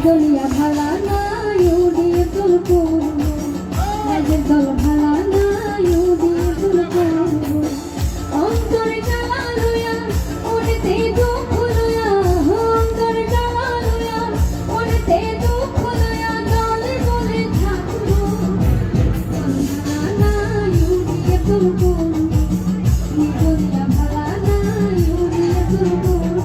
দলিয়া ভালা না ইউডিয়ে তুল করব রাজের দল ভালা না ইউডিয়ে তুল করব অন্তরে জ্বালা লইয়া ওরেতে দুঃখ লইয়া অন্তরে জ্বালা লইয়া ওরেতে দুঃখ লইয়া দলে বলে থাকবো ভালা না ইউডিয়ে তুল করব দলিয়া ভালা না ইউডিয়ে তুল করব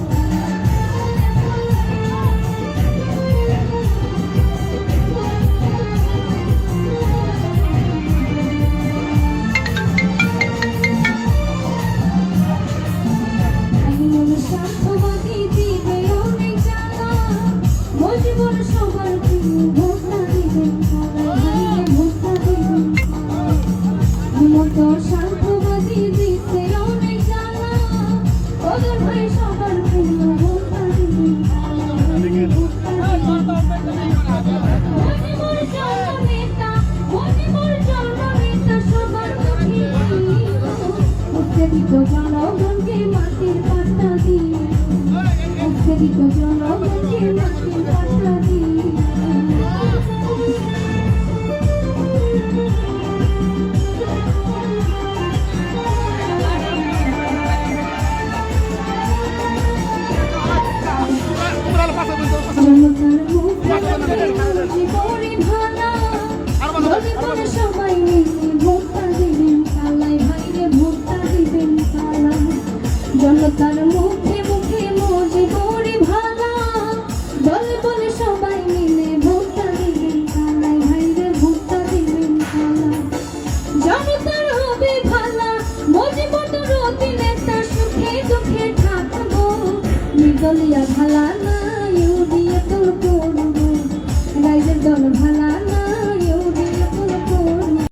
জনগণকে মাটির পাতা দিয়ে জনগণকে মাটির পাতা দিয়ে সবাই মিলে ভোটটা দিবেন কালাই ভাইরে ভোটটা দিবেন কালা জনতার মুখে মুখে মজি বড়ি ভালা বলে বলে সবাই মিলে ভোটটা দিবেন কালাই ভাইরে ভোটটা দিবেন কালা জনতার হবে ভালা মজি বড় রতি নেতা সুখে দুঃখে থাকবো নির্দলিয়া ভালা না